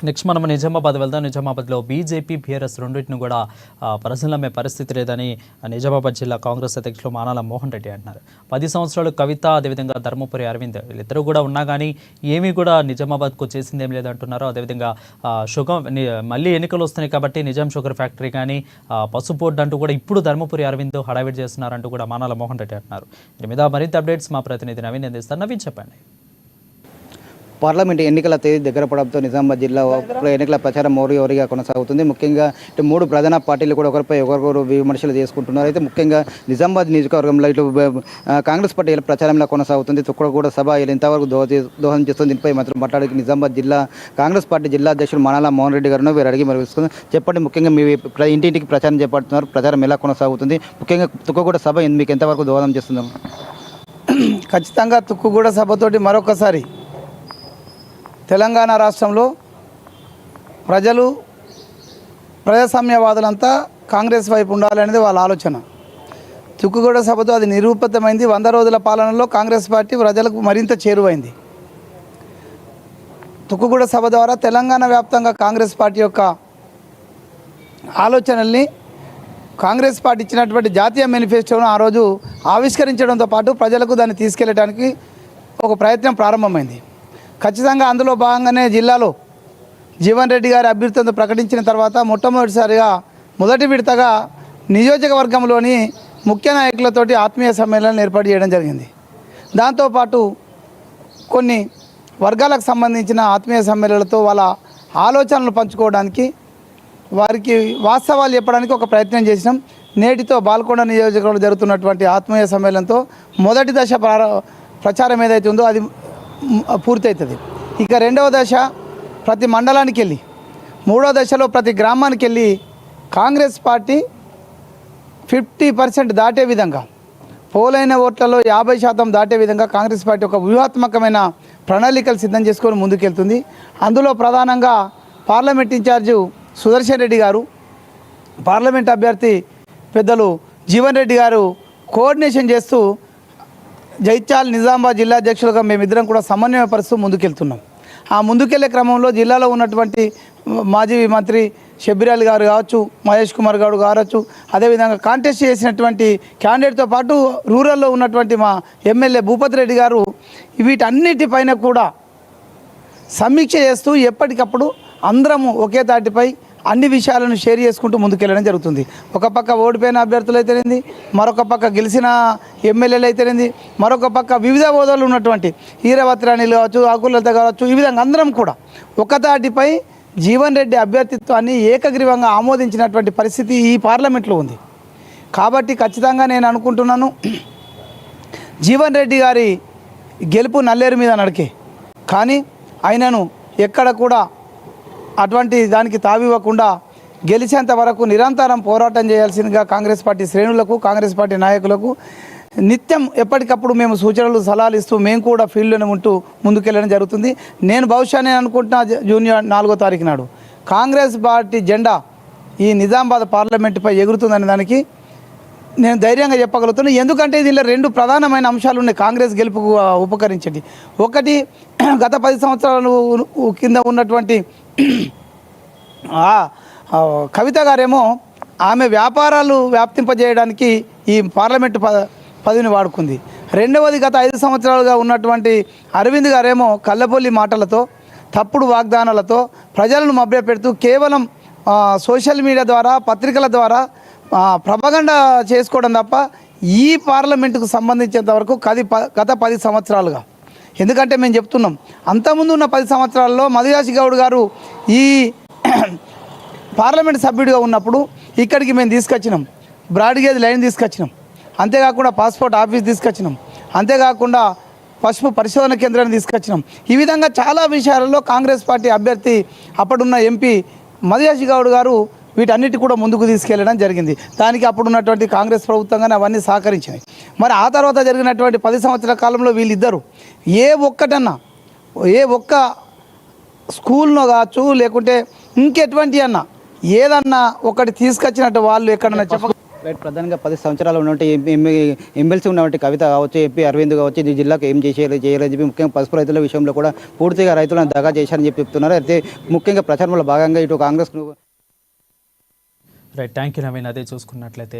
Next మనం నిజామాబాద్ వెళ్దాం. నిజామాబాద్లో బీజేపీ బీఆర్ఎస్ రెండింటిని కూడా పరిశీలన పరిస్థితి లేదని నిజామాబాద్ జిల్లా కాంగ్రెస్ అధ్యక్షులు మానాల మోహన్ రెడ్డి అంటున్నారు. 10 సంవత్సరాలు కవిత, అదేవిధంగా ధర్మపురి అరవింద్ వీళ్ళిద్దరూ కూడా ఉన్నా కానీ ఏమీ కూడా నిజామాబాద్కు చేసింది ఏం లేదంటున్నారు. అదేవిధంగా మళ్ళీ ఎన్నికలు వస్తున్నాయి కాబట్టి నిజాం షుగర్ ఫ్యాక్టరీ కానీ పసుపు బోర్డు అంటూ కూడా ఇప్పుడు ధర్మపురి అరవింద్ హడావిడి చేస్తున్నారంటూ కూడా మానాల మోహన్ రెడ్డి అంటున్నారు. దీని మీద మరింత అప్డేట్స్ మా ప్రతినిధి నవీన్ అందిస్తారు. నవీన్ చెప్పండి. పార్లమెంట్ ఎన్నికల తేదీ దగ్గర పడడంతో నిజామాబాద్ జిల్లా ఎన్నికల ప్రచారం ఓరిగా కొనసాగుతుంది. ముఖ్యంగా ఇటు 3 ప్రధాన పార్టీలు కూడా ఒకరిపై ఒకరు విమర్శలు చేసుకుంటున్నారు. అయితే ముఖ్యంగా నిజామాబాద్ నియోజకవర్గంలో ఇటు కాంగ్రెస్ పార్టీ ప్రచారంలో కొనసాగుతుంది. తుక్కడగూడ సభ ఎంతవరకు దోహదం చేస్తుంది దీనిపై మాత్రం మాట్లాడి నిజామాబాద్ జిల్లా కాంగ్రెస్ పార్టీ జిల్లా అధ్యక్షుడు మానాల మోహన్ రెడ్డి గారు వీరు అడిగి మరి చెప్పండి. ముఖ్యంగా మీ ఇంటింటికి ప్రచారం చేపడుతున్నారు, ప్రచారం ఎలా కొనసాగుతుంది? ముఖ్యంగా తుక్కగూడ సభ మీకు ఎంతవరకు దోహదం చేస్తుంది? ఖచ్చితంగా తుక్కుగూడ సభతోటి మరొకసారి తెలంగాణ రాష్ట్రంలో ప్రజాస్వామ్యవాదులంతా కాంగ్రెస్ వైపు ఉండాలనేది వాళ్ళ ఆలోచన. తుక్కుగూడ సభతో అది నిరూపితమైంది. 100 రోజుల పాలనలో కాంగ్రెస్ పార్టీ ప్రజలకు మరింత చేరువైంది. తుక్కుగూడ సభ ద్వారా తెలంగాణ వ్యాప్తంగా కాంగ్రెస్ పార్టీ యొక్క ఆలోచనల్ని కాంగ్రెస్ పార్టీ ఇచ్చినటువంటి జాతీయ మేనిఫెస్టోను ఆ రోజు ఆవిష్కరించడంతో పాటు ప్రజలకు దాన్ని తీసుకెళ్ళడానికి ఒక ప్రయత్నం ప్రారంభమైంది. ఖచ్చితంగా అందులో భాగంగానే జిల్లాలో జీవన్ రెడ్డి గారి అభ్యర్థిత్వం ప్రకటించిన తర్వాత మొట్టమొదటిసారిగా మొదటి విడతగా నియోజకవర్గంలోని ముఖ్య నాయకులతోటి ఆత్మీయ సమ్మేళనం ఏర్పాటు చేయడం జరిగింది. దాంతోపాటు కొన్ని వర్గాలకు సంబంధించిన ఆత్మీయ సమ్మేళనలతో వాళ్ళ ఆలోచనలు పంచుకోవడానికి, వారికి వాస్తవాలు చెప్పడానికి ఒక ప్రయత్నం చేసినాం. నేటితో బాల్కొండ నియోజకవర్గంలో జరుగుతున్నటువంటి ఆత్మీయ సమ్మేళనంతో మొదటి దశ ప్రచారం ఏదైతే ఉందో అది పూర్తవుతుంది. ఇక రెండవ దశ ప్రతి మండలానికి వెళ్ళి, మూడో దశలో ప్రతి గ్రామానికి వెళ్ళి కాంగ్రెస్ పార్టీ 50% దాటే విధంగా, పోలైన ఓట్లలో 50% దాటే విధంగా కాంగ్రెస్ పార్టీ ఒక వ్యూహాత్మకమైన ప్రణాళికలు సిద్ధం చేసుకొని ముందుకెళ్తుంది. అందులో ప్రధానంగా పార్లమెంట్ ఇన్ఛార్జు సుదర్శన్ రెడ్డి గారు, పార్లమెంట్ అభ్యర్థి పెద్దలు జీవన్ రెడ్డి గారు కోఆర్డినేషన్ చేస్తూ జైత్యాల నిజామాబాద్ జిల్లా అధ్యక్షులుగా మేమిద్దరం కూడా సమన్వయపరుస్తూ ముందుకెళ్తున్నాం. ఆ ముందుకెళ్లే క్రమంలో జిల్లాలో ఉన్నటువంటి మాజీ మంత్రి షబ్బీర్ అలీ గారు కావచ్చు, మహేష్ కుమార్ గారు కావచ్చు, అదేవిధంగా కాంటెస్ట్ చేసినటువంటి క్యాండిడేట్తో పాటు రూరల్లో ఉన్నటువంటి మా ఎమ్మెల్యే భూపతి రెడ్డి గారు వీటన్నిటిపైన కూడా సమీక్ష చేస్తూ ఎప్పటికప్పుడు అందరము ఒకే తాటిపై అన్ని విషయాలను షేర్ చేసుకుంటూ ముందుకెళ్ళడం జరుగుతుంది. ఒక పక్క ఓడిపోయిన అభ్యర్థులు అయితేనేది, మరొక పక్క గెలిచిన ఎమ్మెల్యేలు అయితేనేది, మరొక పక్క వివిధ హోదాలు ఉన్నటువంటి ఈరవత్రాణిలు కావచ్చు, ఆకులత కావచ్చు, ఈ విధంగా అందరం కూడా ఒక తాటిపై జీవన్ రెడ్డి అభ్యర్థిత్వాన్ని ఏకగ్రీవంగా ఆమోదించినటువంటి పరిస్థితి ఈ పార్లమెంట్లో ఉంది. కాబట్టి ఖచ్చితంగా నేను అనుకుంటున్నాను, జీవన్ రెడ్డి గారి గెలుపు నల్లేరు మీద నడికే, కానీ ఆయనను ఎక్కడ కూడా అటువంటి దానికి తావివ్వకుండా గెలిచేంత వరకు నిరంతరం పోరాటం చేయాల్సిందిగా కాంగ్రెస్ పార్టీ శ్రేణులకు, కాంగ్రెస్ పార్టీ నాయకులకు నిత్యం ఎప్పటికప్పుడు మేము సూచనలు సలహాలు ఇస్తూ మేము కూడా ఫీల్డ్లోనే ఉంటూ ముందుకెళ్ళడం జరుగుతుంది. నేను అనుకుంటున్నా జూన్ 4వ తారీఖు నాడు కాంగ్రెస్ పార్టీ జెండా ఈ నిజామాబాద్ పార్లమెంటుపై ఎగురుతుందనే దానికి నేను ధైర్యంగా చెప్పగలుగుతున్నాను. ఎందుకంటే దీనిలో 2 ప్రధానమైన అంశాలు ఉన్నాయి కాంగ్రెస్ గెలుపుకు ఉపకరించేది. ఒకటి, గత 10 సంవత్సరాలు కింద ఉన్నటువంటి కవిత గారేమో ఆమె వ్యాపారాలు వ్యాప్తింపజేయడానికి ఈ పార్లమెంటు పదవిని వాడుకుంది. రెండవది, గత 5 సంవత్సరాలుగా ఉన్నటువంటి అరవింద్ గారేమో కళ్ళబొల్లి మాటలతో, తప్పుడు వాగ్దానాలతో ప్రజలను మభ్యపెడుతూ కేవలం సోషల్ మీడియా ద్వారా, పత్రికల ద్వారా ప్రపగండ చేసుకోవడం తప్ప ఈ పార్లమెంటుకు సంబంధించేంత వరకు గత 10 సంవత్సరాలుగా, ఎందుకంటే మేము చెప్తున్నాం, అంతకుముందు ఉన్న 10 సంవత్సరాల్లో మధుయాసి గౌడ్ గారు ఈ పార్లమెంట్ సభ్యుడిగా ఉన్నప్పుడు ఇక్కడికి మేము తీసుకొచ్చినాం, బ్రాడ్గేజ్ లైన్ తీసుకొచ్చినాం, అంతేకాకుండా పాస్పోర్ట్ ఆఫీస్ తీసుకొచ్చినాం, అంతేకాకుండా పసుపు పరిశోధన కేంద్రాన్ని తీసుకొచ్చినాం. ఈ విధంగా చాలా విషయాలలో కాంగ్రెస్ పార్టీ అభ్యర్థి అప్పుడున్న ఎంపీ మధుయాసి గౌడ్ గారు వీటన్నిటి కూడా ముందుకు తీసుకెళ్లడం జరిగింది. దానికి అప్పుడున్నటువంటి కాంగ్రెస్ ప్రభుత్వంగానే అవన్నీ సహకరించినాయి. మరి ఆ తర్వాత జరిగినటువంటి 10 సంవత్సరాల కాలంలో వీళ్ళిద్దరూ ఏ ఒక్క స్కూల్నో కావచ్చు, లేకుంటే ఇంకెటువంటి ఏదన్నా ఒకటి తీసుకొచ్చినట్టు వాళ్ళు ఎక్కడన్నా రైట్ ప్రధానంగా 10 సంవత్సరాలు ఉన్నటువంటి ఎమ్మెల్సీ ఉన్నటువంటి కవిత కావచ్చు, ఎంపీ అరవింద్ కావచ్చు, ఈ జిల్లాకు ఏం చేయలేదని చెప్పి ముఖ్యంగా పసుపు రైతుల విషయంలో కూడా పూర్తిగా రైతులను దగా చేశారని చెప్పి చెప్తున్నారు. అయితే ముఖ్యంగా ప్రచారంలో భాగంగా ఇటు Congress right, thank you Naveen. అదే చూసుకున్నట్లయితే